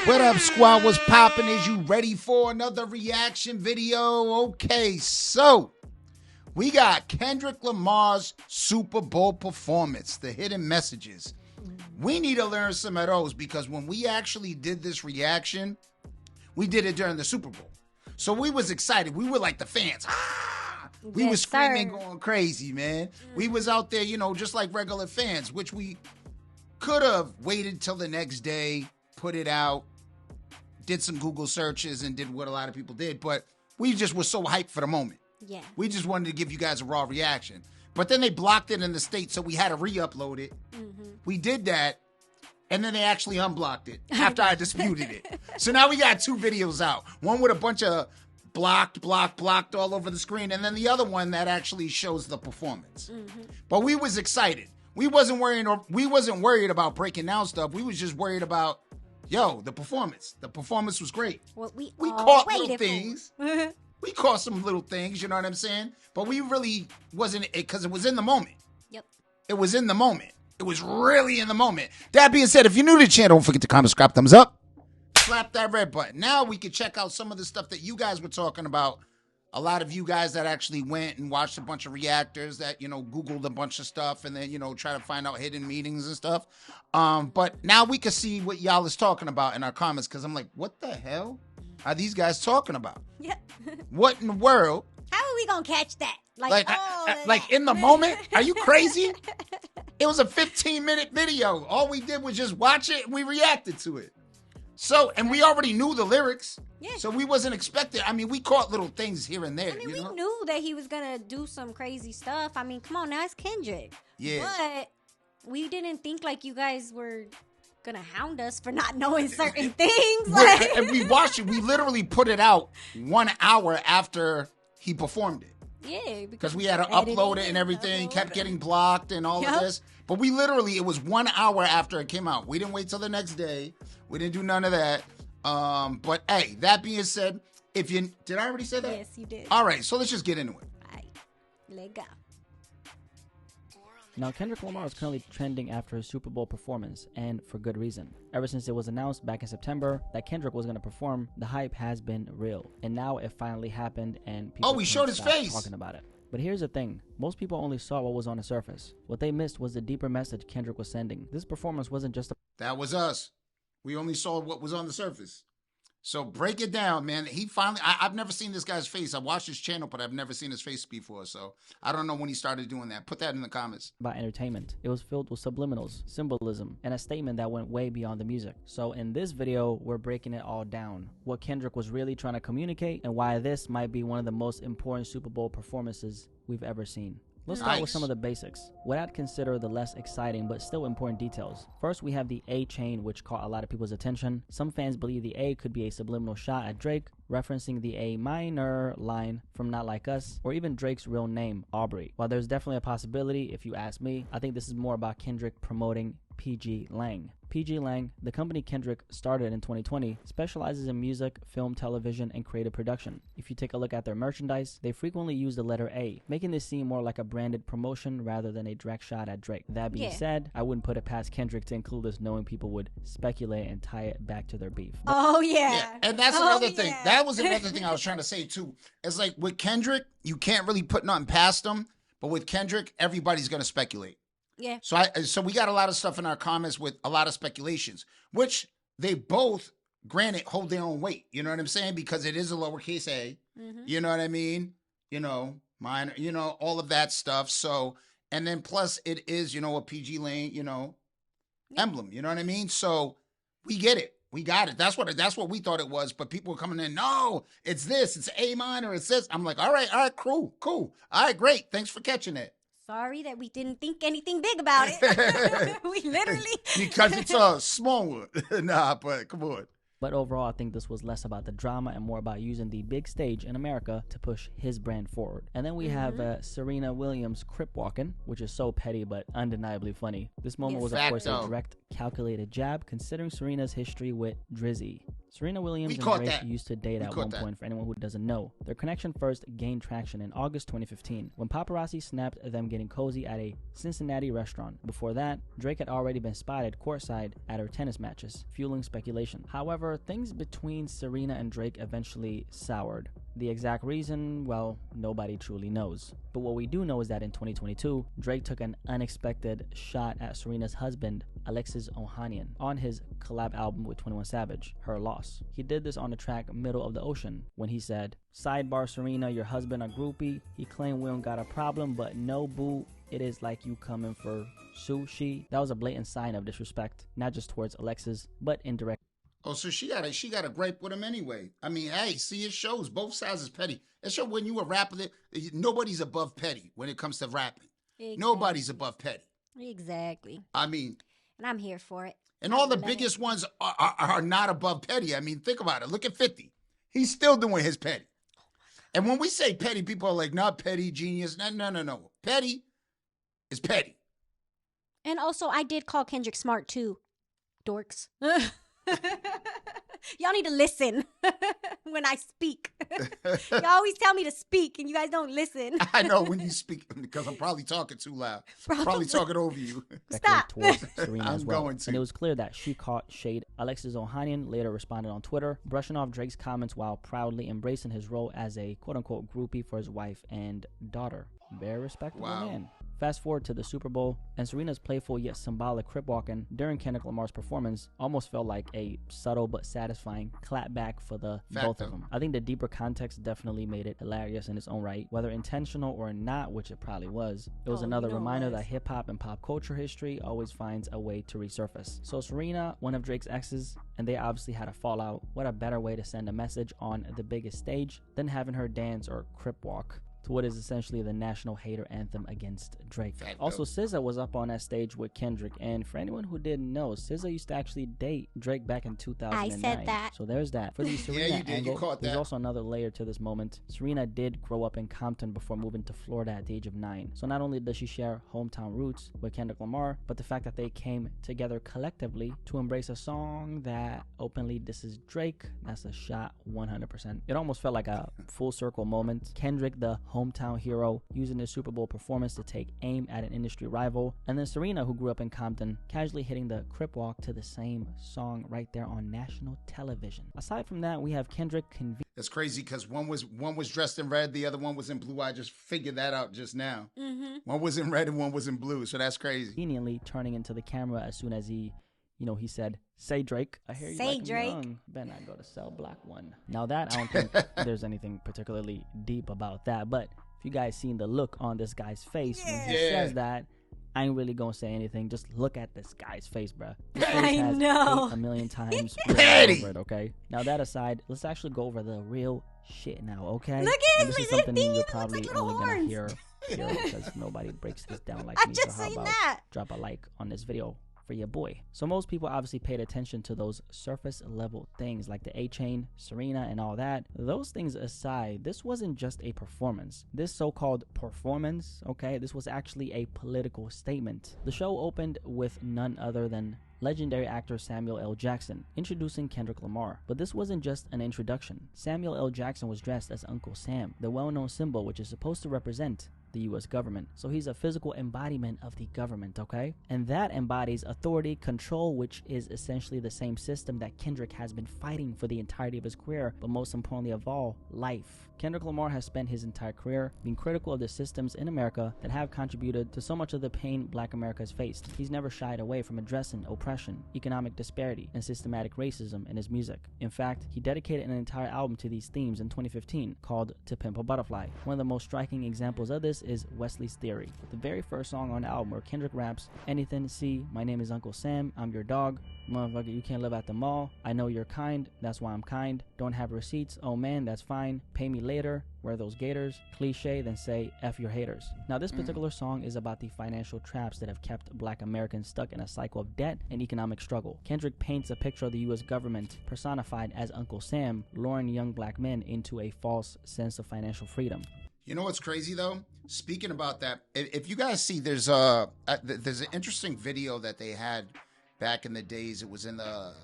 What up, squad? What's poppin'? Is you ready for another reaction video? Okay, so we got Kendrick Lamar's Super Bowl performance, the hidden messages. We need to learn some of those because when we actually did this reaction, we did it during the Super Bowl. So we was excited. We were like the fans. We was screaming, going crazy, man. We was out there, just like regular fans, which we could have waited till the next day, put it out, did some Google searches, and did what a lot of people did. But we just were so hyped for the moment. Yeah. We just wanted to give you guys a raw reaction. But then they blocked it in the States, so we had to re-upload it. Mm-hmm. We did that, and then they actually unblocked it after I disputed it. So now we got two videos out. One with a bunch of blocked all over the screen, and then the other one that actually shows the performance. Mm-hmm. But we was excited. We wasn't worried about breaking down stuff. We was just worried about, the performance. The performance was great. What we caught little things. We caught some little things, you know what I'm saying? But we really wasn't, because it was in the moment. Yep. It was in the moment. It was really in the moment. That being said, if you're new to the channel, don't forget to comment, subscribe, thumbs up. Slap that red button. Now we can check out some of the stuff that you guys were talking about. A lot of you guys that actually went and watched a bunch of reactors that, Googled a bunch of stuff and then, try to find out hidden meetings and stuff. But now we can see what y'all is talking about in our comments because I'm like, what the hell are these guys talking about? Yeah. What in the world? How are we going to catch that? Like in the moment? Are you crazy? It was a 15-minute video. All we did was just watch it and we reacted to it. So, and we already knew the lyrics. Yeah. So we wasn't expecting. I mean, we caught little things here and there. We knew that he was going to do some crazy stuff. I mean, come on, now it's Kendrick. Yeah. But we didn't think like you guys were going to hound us for not knowing certain things. And we watched it. We literally put it out 1 hour after he performed it. Yeah. Because we had to upload it and everything. Kept getting blocked and all of this. But we literally, it was 1 hour after it came out. We didn't wait till the next day. We didn't do none of that. But hey, that being said, did I already say that? Yes, you did. All right, so let's just get into it. All right, let go. Now, Kendrick Lamar is currently trending after his Super Bowl performance, and for good reason. Ever since it was announced back in September that Kendrick was going to perform, the hype has been real. And now it finally happened, and people he showed his face talking about it. But here's the thing, most people only saw what was on the surface. What they missed was the deeper message Kendrick was sending. This performance wasn't just That was us. We only saw what was on the surface. So break it down, man. He finally, I've never seen this guy's face. I watched his channel, but I've never seen his face before. So I don't know when he started doing that. Put that in the comments. About entertainment. It was filled with subliminals, symbolism, and a statement that went way beyond the music. So in this video, we're breaking it all down. What Kendrick was really trying to communicate and why this might be one of the most important Super Bowl performances we've ever seen. Let's start with some of the basics, what I'd consider the less exciting but still important details. First, we have the A chain, which caught a lot of people's attention. Some fans believe the A could be a subliminal shot at Drake, referencing the A minor line from Not Like Us, or even Drake's real name, Aubrey. While there's definitely a possibility, if you ask me, I think this is more about Kendrick promoting PG Lang. PG Lang, the company Kendrick started in 2020, specializes in music, film, television, and creative production. If you take a look at their merchandise, they frequently use the letter A, making this seem more like a branded promotion rather than a direct shot at Drake. That being said, I wouldn't put it past Kendrick to include this, knowing people would speculate and tie it back to their beef. And that's another thing. That was another thing I was trying to say too. It's like with Kendrick, you can't really put nothing past him, but with Kendrick, everybody's going to speculate. Yeah. So we got a lot of stuff in our comments with a lot of speculations, which they both, granted, hold their own weight. You know what I'm saying? Because it is a lowercase a. Mm-hmm. You know what I mean? Minor. All of that stuff. So, and then plus it is, a PG Lane, emblem. You know what I mean? So we get it. We got it. That's what we thought it was. But people were coming in. No, it's this. It's A minor. It's this. I'm like, all right, cool. All right, great. Thanks for catching it. Sorry that we didn't think anything big about it. We literally... Because it's a small one. Nah, but come on. But overall, I think this was less about the drama and more about using the big stage in America to push his brand forward. And then we have Serena Williams crip walking, which is so petty but undeniably funny. This moment was, of course, a direct, calculated jab, considering Serena's history with Drizzy. Serena Williams and Drake used to date at one point, for anyone who doesn't know. Their connection first gained traction in August 2015 when paparazzi snapped them getting cozy at a Cincinnati restaurant. Before that, Drake had already been spotted courtside at her tennis matches, fueling speculation. However, things between Serena and Drake eventually soured. The exact reason, well, nobody truly knows. But what we do know is that in 2022, Drake took an unexpected shot at Serena's husband, Alexis Ohanian, on his collab album with 21 Savage, Her Loss. He did this on the track Middle of the Ocean, when he said, "Sidebar Serena, your husband a groupie. He claimed we don't got a problem, but no boo, it is like you coming for sushi." That was a blatant sign of disrespect, not just towards Alexis, but indirect. Oh, so she got a gripe with him anyway. I mean, hey, see, it shows both sides is petty. It shows when you a rapper, nobody's above petty when it comes to rapping. Exactly. Nobody's above petty. Exactly. I mean, and I'm here for it. And all the biggest ones are not above petty. I mean, think about it. Look at 50. He's still doing his petty. And when we say petty, people are like, not petty, genius. No. Petty is petty. And also, I did call Kendrick smart too, dorks. Y'all need to listen when I speak. Y'all always tell me to speak and you guys don't listen. I know when you speak because I'm probably talking too loud. Probably talking over you. Stop. Serena as well. And it was clear that she caught shade. Alexis Ohanian later responded on Twitter, brushing off Drake's comments while proudly embracing his role as a quote-unquote groupie for his wife and daughter. Very respectable man. Fast forward to the Super Bowl, and Serena's playful yet symbolic crip walking during Kendrick Lamar's performance almost felt like a subtle but satisfying clapback for the both of them. I think the deeper context definitely made it hilarious in its own right, whether intentional or not, which it probably was. It was another reminder that hip-hop and pop culture history always finds a way to resurface. So Serena, one of Drake's exes, and they obviously had a fallout. What a better way to send a message on the biggest stage than having her dance or crip walk to what is essentially the national hater anthem against Drake. Also, SZA was up on that stage with Kendrick, and for anyone who didn't know, SZA used to actually date Drake back in 2009. I said that. So there's that. For the Serena angle, there's also another layer to this moment. Serena did grow up in Compton before moving to Florida at the age of 9. So not only does she share hometown roots with Kendrick Lamar, but the fact that they came together collectively to embrace a song that openly disses Drake, that's a shot 100%. It almost felt like a full circle moment. Kendrick, the hometown hero, using his Super Bowl performance to take aim at an industry rival, and then Serena, who grew up in Compton, casually hitting the crip walk to the same song right there on national television. Aside from that, we have Kendrick That's crazy because one was dressed in red, the other one was in blue. I just figured that out just now. One was in red and one was in blue, so that's crazy. Conveniently turning into the camera as soon as he said, "Say Drake, I hear you say like Drake. Young. Better not go to Cell Block 1." Now that, I don't think there's anything particularly deep about that, but if you guys seen the look on this guy's face when he says that, I ain't really gonna say anything. Just look at this guy's face, bruh. His face I know. 8 a million times written over it, okay? Now that aside, let's actually go over the real shit now, okay? Look at this is something you're probably only gonna hear because nobody breaks this down like me. So how about drop a like on this video for your boy. So most people obviously paid attention to those surface level things like the A-Chain, Serena, and all that. Those things aside, this wasn't just a performance. This so-called performance, okay, this was actually a political statement. The show opened with none other than legendary actor Samuel L. Jackson introducing Kendrick Lamar. But this wasn't just an introduction. Samuel L. Jackson was dressed as Uncle Sam, the well-known symbol which is supposed to represent the U.S. government. So he's a physical embodiment of the government, okay? And that embodies authority, control, which is essentially the same system that Kendrick has been fighting for the entirety of his career, but most importantly of all, life. Kendrick Lamar has spent his entire career being critical of the systems in America that have contributed to so much of the pain Black America has faced. He's never shied away from addressing oppression, economic disparity, and systematic racism in his music. In fact, he dedicated an entire album to these themes in 2015 called To Pimp a Butterfly. One of the most striking examples of this is Wesley's Theory, the very first song on the album where Kendrick raps, "Anything to see, my name is Uncle Sam, I'm your dog. Motherfucker, you can't live at the mall. I know you're kind, that's why I'm kind. Don't have receipts, oh man, that's fine. Pay me later, wear those gators. Cliche, then say F your haters." Now this particular song is about the financial traps that have kept Black Americans stuck in a cycle of debt and economic struggle. Kendrick paints a picture of the U.S. government personified as Uncle Sam, luring young Black men into a false sense of financial freedom. You know what's crazy though? Speaking about that, if you guys see, there's an interesting video that they had back in the days. It was in the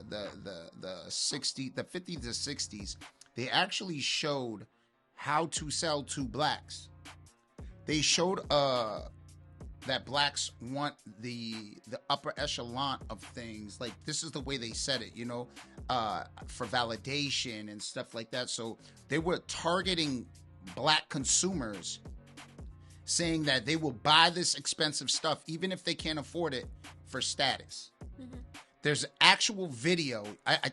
50s to 60s. They actually showed how to sell to blacks. They showed that blacks want the upper echelon of things. Like, this is the way they said it, you know, for validation and stuff like that. So they were targeting black consumers, saying that they will buy this expensive stuff even if they can't afford it for status. Mm-hmm. There's actual video. I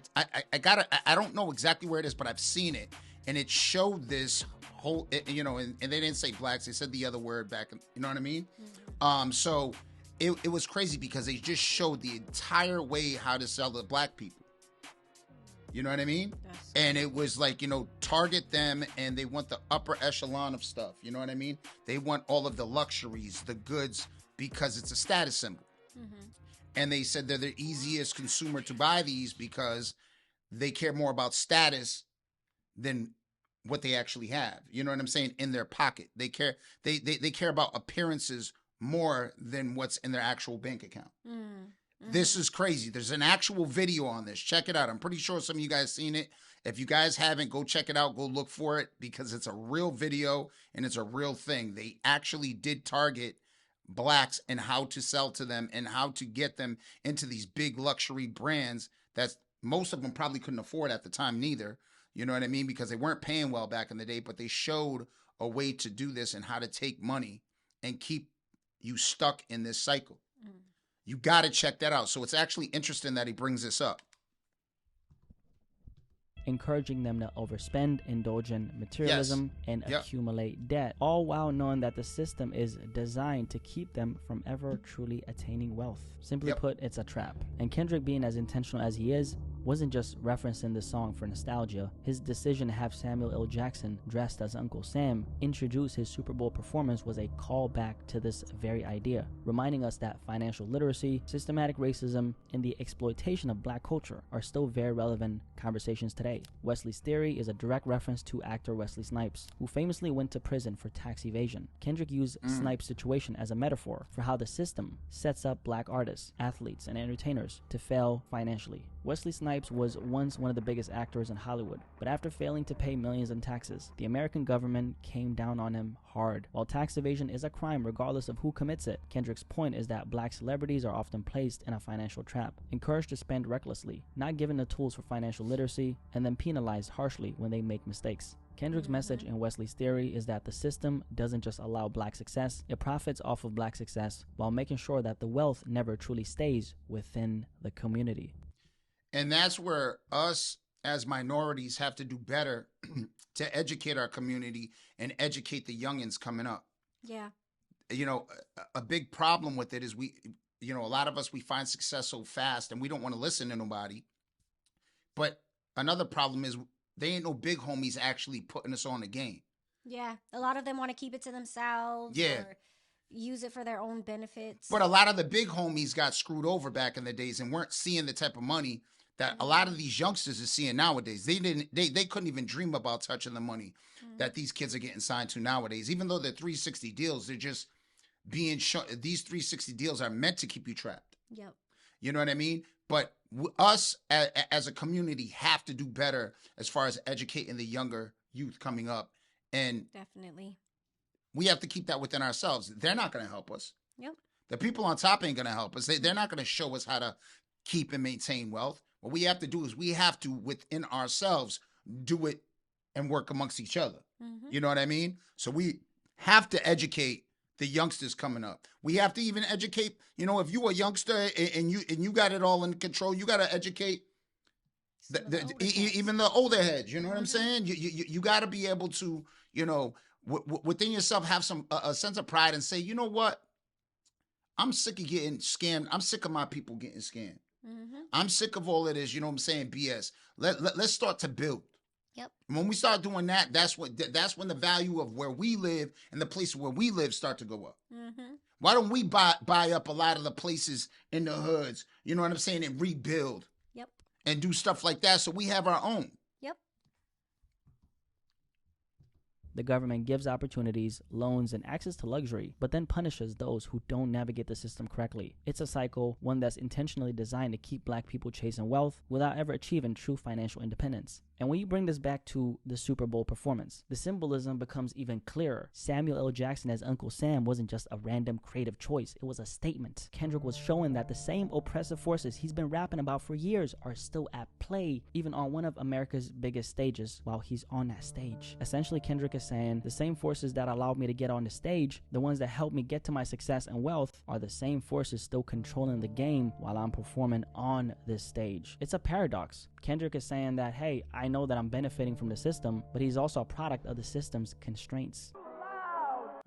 don't know exactly where it is, but I've seen it, and it showed this whole, you know, and they didn't say blacks, they said the other word back, you know what I mean? Mm-hmm. So it was crazy because they just showed the entire way how to sell to black people. You know what I mean? Yes. And it was like, you know, target them, and they want the upper echelon of stuff. You know what I mean? They want all of the luxuries, the goods, because it's a status symbol. Mm-hmm. And they said they're the easiest consumer to buy these because they care more about status than what they actually have. You know what I'm saying? In their pocket. They care about appearances more than what's in their actual bank account. Mm-hmm. This is crazy. There's an actual video on this. Check it out. I'm pretty sure some of you guys seen it. If you guys haven't, go check it out. Go look for it, because it's a real video and it's a real thing. They actually did target blacks and how to sell to them and how to get them into these big luxury brands that most of them probably couldn't afford at the time neither. You know what I mean? Because they weren't paying well back in the day, but they showed a way to do this and how to take money and keep you stuck in this cycle. Mm. You got to check that out. So it's actually interesting that he brings this up. Encouraging them to overspend, indulge in materialism, and accumulate debt, all while knowing that the system is designed to keep them from ever truly attaining wealth. Simply put, it's a trap. And Kendrick, being as intentional as he is, wasn't just referencing the song for nostalgia. His decision to have Samuel L. Jackson, dressed as Uncle Sam, introduce his Super Bowl performance was a callback to this very idea, reminding us that financial literacy, systematic racism, and the exploitation of black culture are still very relevant conversations today. Wesley's theory is a direct reference to actor Wesley Snipes, who famously went to prison for tax evasion. Kendrick used Snipes' situation as a metaphor for how the system sets up black artists, athletes, and entertainers to fail financially. Wesley Snipes was once one of the biggest actors in Hollywood, but after failing to pay millions in taxes, the American government came down on him hard. While tax evasion is a crime regardless of who commits it, Kendrick's point is that black celebrities are often placed in a financial trap, encouraged to spend recklessly, not given the tools for financial literacy, and then penalized harshly when they make mistakes. Kendrick's message in Wesley's theory is that the system doesn't just allow black success, it profits off of black success while making sure that the wealth never truly stays within the community. And that's where us as minorities have to do better to educate our community and educate the youngins coming up. Yeah. You know, a big problem with it is a lot of us, we find success so fast and we don't want to listen to nobody. But another problem is they ain't no big homies actually putting us on the game. Yeah. A lot of them want to keep it to themselves. Yeah. Or use it for their own benefits. But a lot of the big homies got screwed over back in the days and weren't seeing the type of money that a lot of these youngsters are seeing nowadays. They couldn't even dream about touching the money that these kids are getting signed to nowadays. Even though they're 360 deals, they're just being shown. These 360 deals are meant to keep you trapped. Yep. You know what I mean? But us as a community have to do better as far as educating the younger youth coming up. And definitely, we have to keep that within ourselves. They're not going to help us. Yep. The people on top ain't going to help us. They're not going to show us how to keep and maintain wealth. What we have to do is we have to, within ourselves, do it and work amongst each other. Mm-hmm. You know what I mean? So we have to educate the youngsters coming up. We have to even educate, if you a youngster and you got it all in control, you got to educate even the older heads. You know what I'm saying? You got to be able to, within yourself, have a sense of pride and say, you know what? I'm sick of getting scammed. I'm sick of my people getting scammed. Mm-hmm. I'm sick of all of this, BS. Let's start to build. Yep. And when we start doing that, that's when the value of where we live and the places where we live start to go up. Mm-hmm. Why don't we buy up a lot of the places in the hoods, you know what I'm saying, and rebuild? Yep. And do stuff like that so we have our own. Yep. The government gives opportunities, loans, and access to luxury, but then punishes those who don't navigate the system correctly. It's a cycle, one that's intentionally designed to keep black people chasing wealth without ever achieving true financial independence. And when you bring this back to the Super Bowl performance, the symbolism becomes even clearer. Samuel L. Jackson as Uncle Sam wasn't just a random creative choice, it was a statement. Kendrick was showing that the same oppressive forces he's been rapping about for years are still at play, even on one of America's biggest stages while he's on that stage. Essentially, Kendrick is saying the same forces that allowed me to get on the stage, the ones that helped me get to my success and wealth, are the same forces still controlling the game while I'm performing on this stage. It's a paradox. Kendrick is saying that, hey, I know that I'm benefiting from the system, but he's also a product of the system's constraints.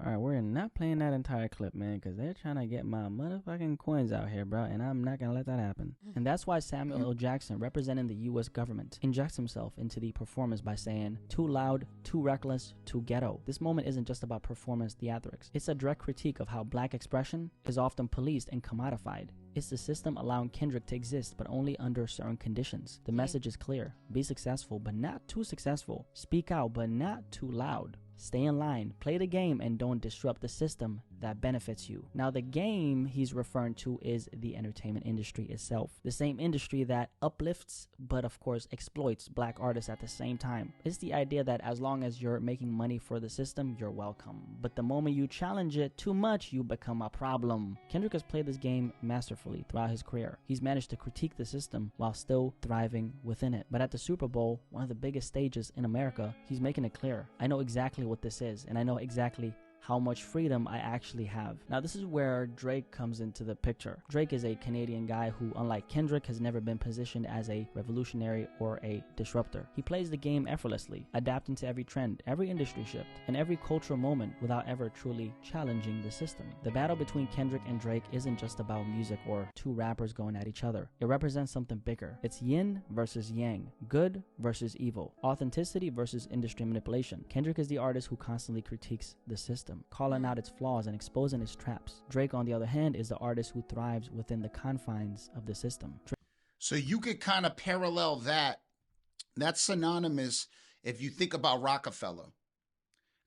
Alright, we're not playing that entire clip, man, because they're trying to get my motherfucking coins out here, bro, and I'm not gonna let that happen. And that's why Samuel L. Jackson, representing the U.S. government, injects himself into the performance by saying, too loud, too reckless, too ghetto. This moment isn't just about performance theatrics. It's a direct critique of how black expression is often policed and commodified. It's the system allowing Kendrick to exist, but only under certain conditions. The message is clear. Be successful, but not too successful. Speak out, but not too loud. Stay in line, play the game, and don't disrupt the system that benefits you. Now, the game he's referring to is the entertainment industry itself. The same industry that uplifts, but of course exploits black artists at the same time. It's the idea that as long as you're making money for the system, you're welcome. But the moment you challenge it too much, you become a problem. Kendrick has played this game masterfully throughout his career. He's managed to critique the system while still thriving within it. But at the Super Bowl, one of the biggest stages in America, he's making it clear. I know exactly what this is, and I know exactly how much freedom I actually have. Now, this is where Drake comes into the picture. Drake is a Canadian guy who, unlike Kendrick, has never been positioned as a revolutionary or a disruptor. He plays the game effortlessly, adapting to every trend, every industry shift, and every cultural moment without ever truly challenging the system. The battle between Kendrick and Drake isn't just about music or two rappers going at each other. It represents something bigger. It's yin versus yang, good versus evil, authenticity versus industry manipulation. Kendrick is the artist who constantly critiques the system, calling out its flaws and exposing its traps. Drake, on the other hand, is the artist who thrives within the confines of the system. So you could kind of parallel that. That's synonymous if you think about Rockefeller.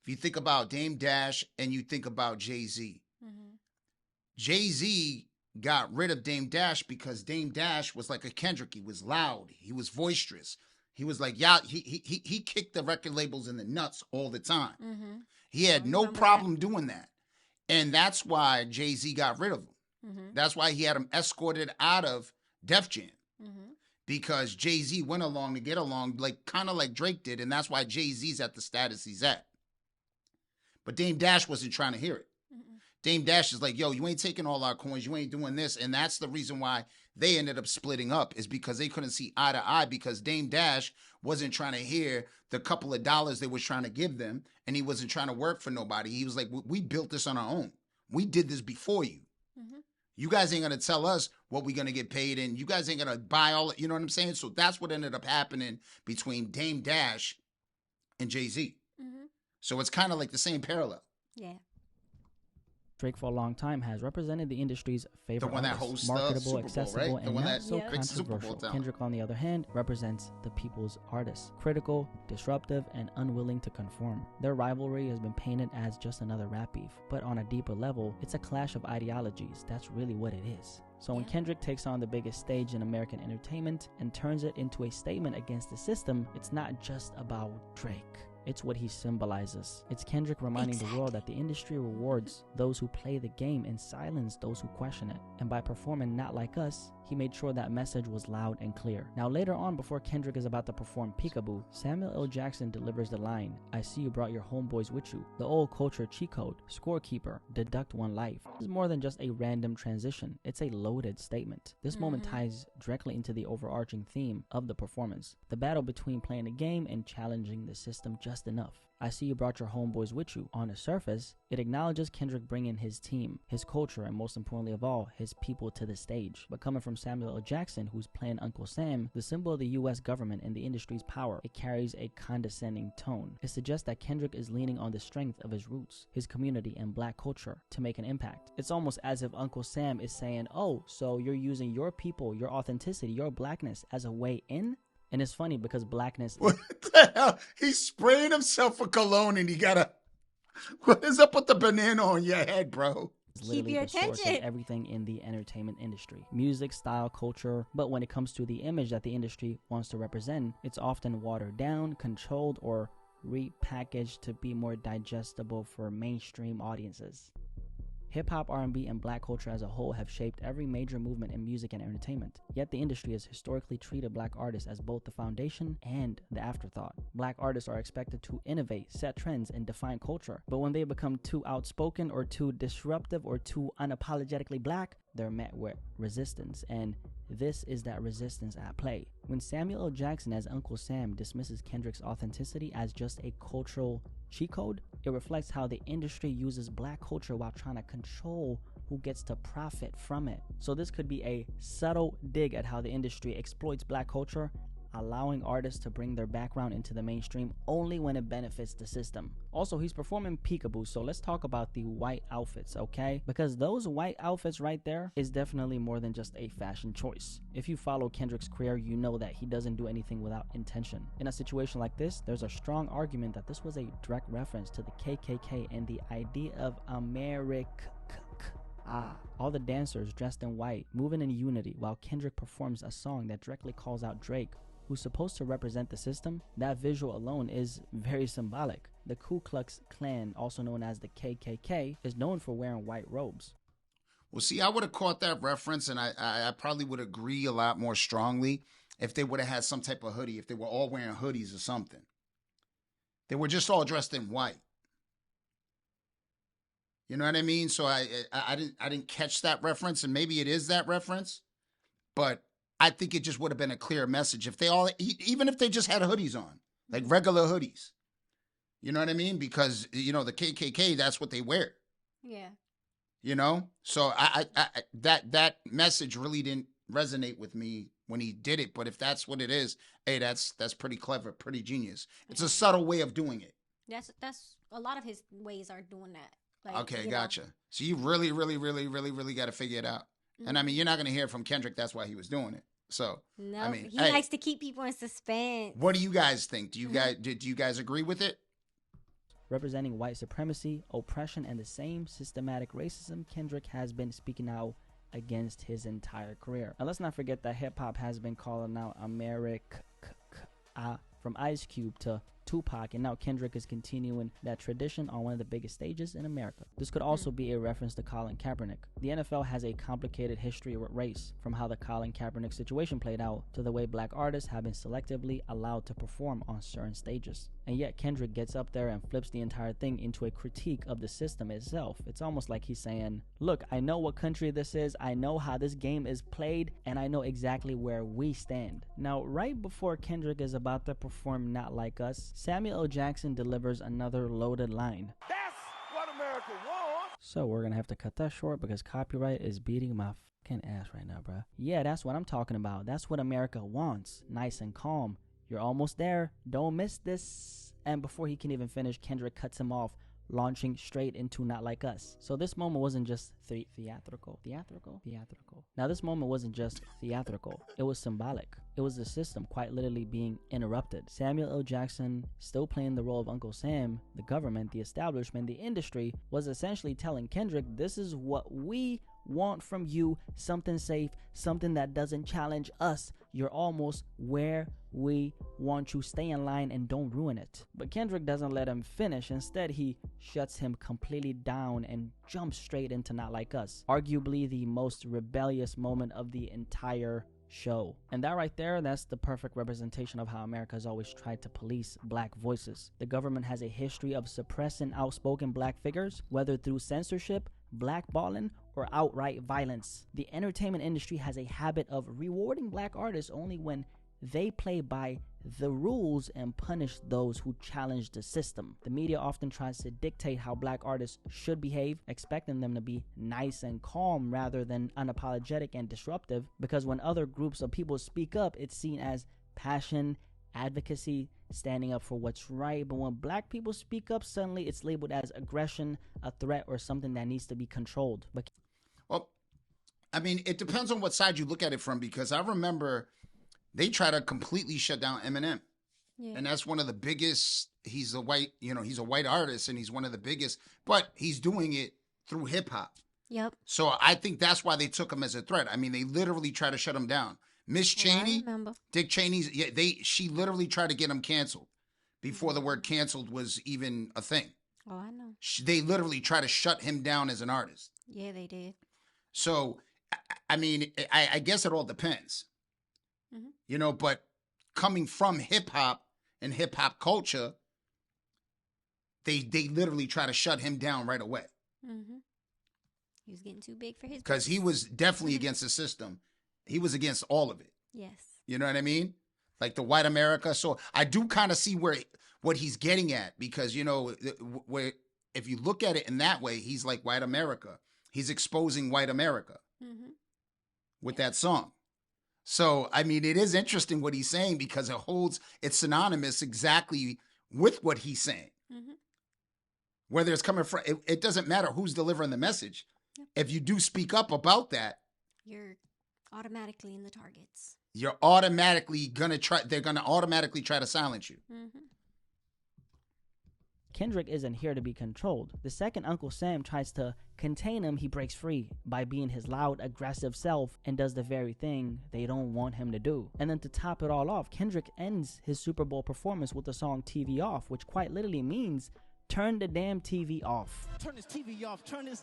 If you think about Dame Dash and you think about Jay-Z. Mm-hmm. Jay-Z got rid of Dame Dash because Dame Dash was like a Kendrick. He was loud. He was boisterous. He was like, yeah, he kicked the record labels in the nuts all the time. Mm-hmm. He had no problem doing that. And that's why Jay-Z got rid of him. Mm-hmm. That's why he had him escorted out of Def Jam. Mm-hmm. Because Jay-Z went along to get along, like kind of like Drake did. And that's why Jay-Z's at the status he's at. But Dame Dash wasn't trying to hear it. Mm-hmm. Dame Dash is like, yo, you ain't taking all our coins. You ain't doing this. And that's the reason why they ended up splitting up, is because they couldn't see eye to eye, because Dame Dash wasn't trying to hear the couple of dollars they was trying to give them, and he wasn't trying to work for nobody. He was like, we built this on our own. We did this before you. Mm-hmm. You guys ain't going to tell us what we're going to get paid, and you guys ain't going to buy all, you know what I'm saying? So that's what ended up happening between Dame Dash and Jay-Z. Mm-hmm. So it's kind of like the same parallel. Yeah. Drake for a long time has represented the industry's favorite artist, marketable, accessible, right? and not so controversial. Kendrick, on the other hand, represents the people's artist, critical, disruptive, and unwilling to conform. Their rivalry has been painted as just another rap beef, but on a deeper level, it's a clash of ideologies. That's really what it is. So when Kendrick takes on the biggest stage in American entertainment and turns it into a statement against the system, it's not just about Drake. It's what he symbolizes. It's Kendrick reminding the world that the industry rewards those who play the game and silence those who question it. And by performing Not Like Us, he made sure that message was loud and clear. Now later on, before Kendrick is about to perform Peekaboo, Samuel L. Jackson delivers the line, "I see you brought your homeboys with you." The old culture cheat code, scorekeeper, deduct one life. This is more than just a random transition. It's a loaded statement. This moment ties directly into the overarching theme of the performance, the battle between playing the game and challenging the system just enough. I see you brought your homeboys with you. On the surface, it acknowledges Kendrick bringing his team, his culture, and most importantly of all, his people to the stage. But coming from Samuel L. Jackson, who's playing Uncle Sam, the symbol of the U.S. government and the industry's power, it carries a condescending tone. It suggests that Kendrick is leaning on the strength of his roots, his community, and black culture to make an impact. It's almost as if Uncle Sam is saying, oh, so you're using your people, your authenticity, your blackness as a way in? And it's funny because blackness What the hell? He's spraying himself with cologne and he got a... What is up with the banana on your head, bro? is literally your the source of attention. everything in the entertainment industry. Music, style, culture. But when it comes to the image that the industry wants to represent, it's often watered down, controlled, or repackaged to be more digestible for mainstream audiences. Hip-hop, R&B, and black culture as a whole have shaped every major movement in music and entertainment. Yet the industry has historically treated black artists as both the foundation and the afterthought. Black artists are expected to innovate, set trends, and define culture. But when they become too outspoken or too disruptive or too unapologetically black, they're met with resistance. And this is that resistance at play. When Samuel L. Jackson as Uncle Sam dismisses Kendrick's authenticity as just a cultural cheat code, it reflects how the industry uses black culture while trying to control who gets to profit from it. So this could be a subtle dig at how the industry exploits black culture, allowing artists to bring their background into the mainstream only when it benefits the system. Also, he's performing peekaboo, so let's talk about the white outfits, okay? Because those white outfits right there is definitely more than just a fashion choice. If you follow Kendrick's career, you know that he doesn't do anything without intention. In a situation like this, there's a strong argument that this was a direct reference to the KKK and the idea of America. All the dancers dressed in white, moving in unity, while Kendrick performs a song that directly calls out Drake, who's supposed to represent the system. That visual alone is very symbolic. The Ku Klux Klan, also known as the KKK, is known for wearing white robes. Well, see, I would have caught that reference, and I probably would agree a lot more strongly if they would have had some type of hoodie, if they were all wearing hoodies or something. They were just all dressed in white. You know what I mean? So I didn't catch that reference, and maybe it is that reference, but I think it just would have been a clear message if they all, even if they just had hoodies on, like regular hoodies. You know what I mean? Because, you know, the KKK, that's what they wear. Yeah. You know? So that message really didn't resonate with me when he did it. But if that's what it is, hey, that's pretty clever, pretty genius. It's a subtle way of doing it. That's a lot of his ways are doing that. Like, Okay, gotcha. So you really got to figure it out. And I mean, you're not going to hear from Kendrick. That's why he was doing it. So, no, I mean, he likes to keep people in suspense. What do you guys think? Do you guys agree with it? Representing white supremacy, oppression, and the same systematic racism, Kendrick has been speaking out against his entire career. And let's not forget that hip-hop has been calling out America, from Ice Cube to Tupac, and now Kendrick is continuing that tradition on one of the biggest stages in America. This could also be a reference to Colin Kaepernick. The NFL has a complicated history with race, from how the Colin Kaepernick situation played out to the way black artists have been selectively allowed to perform on certain stages. And yet Kendrick gets up there and flips the entire thing into a critique of the system itself. It's almost like he's saying, look, I know what country this is, I know how this game is played, and I know exactly where we stand. Now, right before Kendrick is about to perform Not Like Us, Samuel L. Jackson delivers another loaded line. That's what America wants. So we're gonna have to cut that short because copyright is beating my fucking ass right now, bruh. Yeah, that's what I'm talking about. That's what America wants. Nice and calm. You're almost there. Don't miss this. And before he can even finish, Kendrick cuts him off, launching straight into Not Like Us. So this moment wasn't just theatrical. Now this moment wasn't just theatrical. It was symbolic. It was the system quite literally being interrupted. Samuel L. Jackson, still playing the role of Uncle Sam, the government, the establishment, the industry, was essentially telling Kendrick, this is what we want from you, something safe, something that doesn't challenge us. You're almost where we want you. Stay in line and don't ruin it. But Kendrick doesn't let him finish. Instead, he shuts him completely down and jumps straight into Not Like Us, arguably the most rebellious moment of the entire show. And that right there, that's the perfect representation of how America has always tried to police black voices. The government has a history of suppressing outspoken black figures, whether through censorship, blackballing, or outright violence. The entertainment industry has a habit of rewarding black artists only when they play by the rules and punish those who challenge the system. The media often tries to dictate how black artists should behave, expecting them to be nice and calm rather than unapologetic and disruptive, because when other groups of people speak up, it's seen as passion, advocacy, standing up for what's right. But when black people speak up, suddenly it's labeled as aggression, a threat, or something that needs to be controlled. But well, I mean, it depends on what side you look at it from, because I remember they try to completely shut down Eminem. Yeah. And that's one of the biggest, he's a white artist and he's one of the biggest, but he's doing it through hip hop. Yep. So I think that's why they took him as a threat. I mean, they literally try to shut him down. Miss Cheney, I remember. Dick Cheney's, she literally tried to get him canceled before the word canceled was even a thing. Oh, I know. They literally try to shut him down as an artist. Yeah, they did. So, I mean, I guess it all depends, but coming from hip hop and hip hop culture, they literally try to shut him down right away. He was getting too big for his. Because he was definitely against the system. He was against all of it. Yes. You know what I mean? Like the white America. So I do kind of see what he's getting at because, where if you look at it in that way, he's like white America. He's exposing white America with that song. So, I mean, it is interesting what he's saying because it's synonymous exactly with what he's saying. Whether it's coming from, it doesn't matter who's delivering the message. Yep. If you do speak up about that, you're automatically in the targets. They're gonna automatically try to silence you. Kendrick isn't here to be controlled. The second Uncle Sam tries to contain him, he breaks free by being his loud, aggressive self and does the very thing they don't want him to do. And then to top it all off, Kendrick ends his Super Bowl performance with the song TV Off, which quite literally means turn the damn TV off. Turn this TV off, turn this...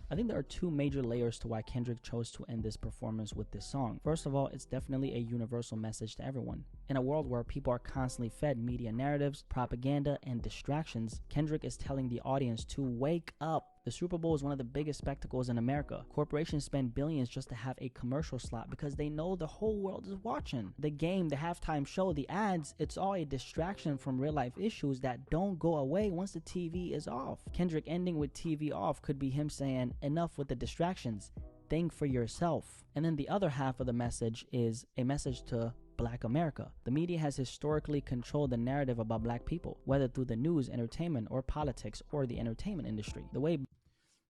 I think there are two major layers to why Kendrick chose to end this performance with this song. First of all, it's definitely a universal message to everyone. In a world where people are constantly fed media narratives, propaganda, and distractions, Kendrick is telling the audience to wake up. The Super Bowl is one of the biggest spectacles in America. Corporations spend billions just to have a commercial slot because they know the whole world is watching. The game, the halftime show, the ads, it's all a distraction from real life issues that don't go away once the TV is off. Kendrick ending with TV off could be him saying, enough with the distractions. Think for yourself. And then the other half of the message is a message to Black America. The media has historically controlled the narrative about Black people, whether through the news, entertainment, or politics, or the entertainment industry.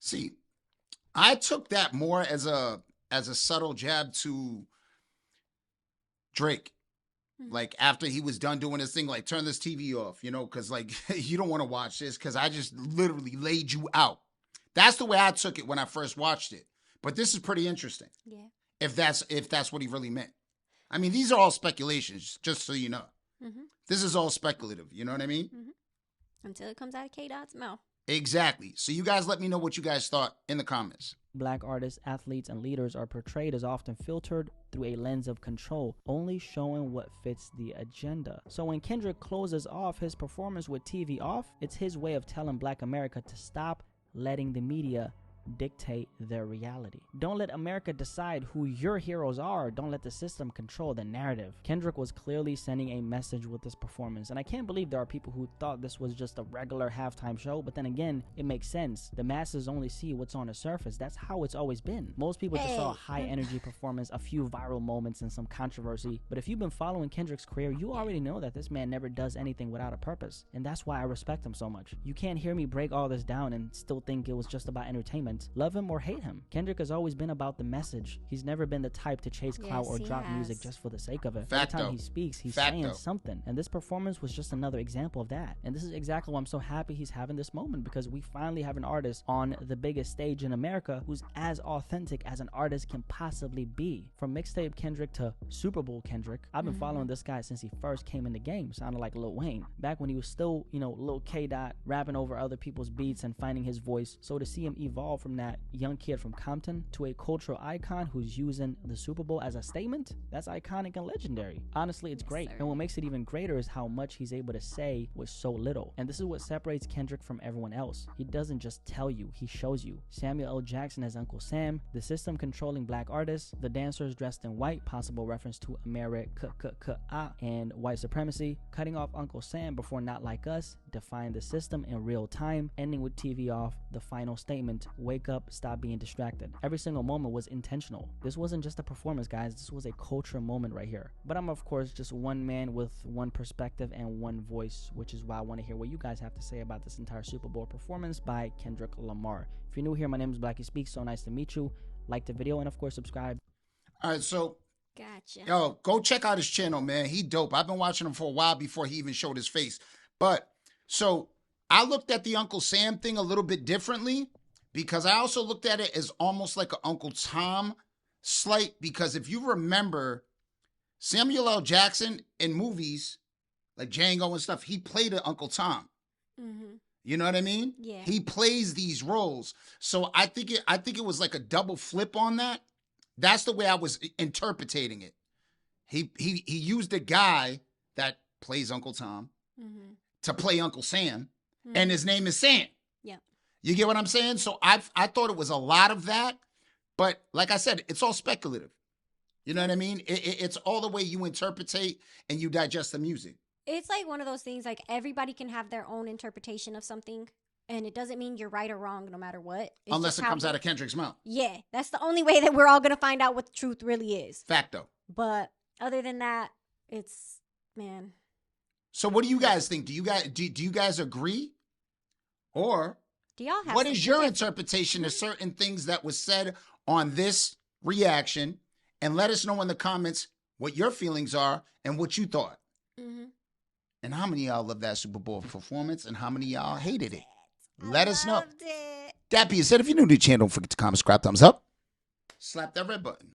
See, I took that more as a subtle jab to Drake. Like after he was done doing his thing, like turn this TV off, because like you don't want to watch this because I just literally laid you out. That's the way I took it when I first watched it. But this is pretty interesting. Yeah. If that's what he really meant. I mean, these are all speculations, just so you know. This is all speculative. You know what I mean? Until it comes out of K-Dot's mouth. Exactly. So you guys let me know what you guys thought in the comments. Black artists, athletes, and leaders are portrayed as often filtered through a lens of control, only showing what fits the agenda. So when Kendrick closes off his performance with TV off, it's his way of telling Black America to stop letting the media dictate their reality. Don't let America decide who your heroes are. Don't let the system control the narrative. Kendrick was clearly sending a message with this performance, and I can't believe there are people who thought this was just a regular halftime show, but then again, it makes sense. The masses only see what's on the surface. That's how it's always been. Most people just saw a high energy performance, a few viral moments, and some controversy, but if you've been following Kendrick's career, you already know that this man never does anything without a purpose, and that's why I respect him so much. You can't hear me break all this down and still think it was just about entertainment. Love him or hate him, Kendrick has always been about the message. He's never been the type to chase clout or drop music just for the sake of it. Every time he speaks, he's saying something, and this performance was just another example of that. And this is exactly why I'm so happy he's having this moment, because we finally have an artist on the biggest stage in America who's as authentic as an artist can possibly be. From mixtape Kendrick to Super Bowl Kendrick, I've been following this guy since he first came in the game. Sounded like Lil Wayne back when he was still, Lil K-Dot, rapping over other people's beats and finding his voice. So to see him evolve from that young kid from Compton to a cultural icon who's using the Super Bowl as a statement, that's iconic and legendary. Honestly, it's great. And what makes it even greater is how much he's able to say with so little. And this is what separates Kendrick from everyone else. He doesn't just tell you, he shows you. Samuel L. Jackson as Uncle Sam, the system controlling Black artists, the dancers dressed in white, possible reference to America and white supremacy, cutting off Uncle Sam before Not Like Us, defying the system in real time, ending with TV off, the final statement, wake up, stop being distracted. Every single moment was intentional. This wasn't just a performance, guys. This was a cultural moment right here. But I'm, of course, just one man with one perspective and one voice, which is why I want to hear what you guys have to say about this entire Super Bowl performance by Kendrick Lamar. If you're new here, my name is Blackie Speaks. So nice to meet you. Like the video and, of course, subscribe. All right, so Gotcha. Yo, go check out his channel, man. He dope. I've been watching him for a while before he even showed his face. But so I looked at the Uncle Sam thing a little bit differently because I also looked at it as almost like an Uncle Tom slight. Because if you remember, Samuel L. Jackson in movies like Django and stuff, he played an Uncle Tom. Mm-hmm. You know what I mean? Yeah. He plays these roles. So I think it was like a double flip on that. That's the way I was interpreting it. He used a guy that plays Uncle Tom Mm-hmm. to play Uncle Sam, Mm-hmm. and his name is Sam. Yeah. You get what I'm saying? So I thought it was a lot of that, but like I said, it's all speculative. You know what I mean? It's all the way you interpretate and you digest the music. It's like one of those things, like everybody can have their own interpretation of something, and it doesn't mean you're right or wrong no matter what. It's Unless just it how comes out of Kendrick's mouth. Yeah, that's the only way that we're all going to find out what the truth really is. Facto. But other than that, it's, man. So what do you guys think? Do you guys agree? Or Do y'all have what is your something interpretation of certain things that was said on this reaction? And let us know in the comments what your feelings are and what you thought. Mm-hmm. And how many of y'all loved that Super Bowl performance and how many of y'all hated it? Let us know. Loved it. That being said, if you're new to the channel, don't forget to comment, subscribe, thumbs up. Slap that red button.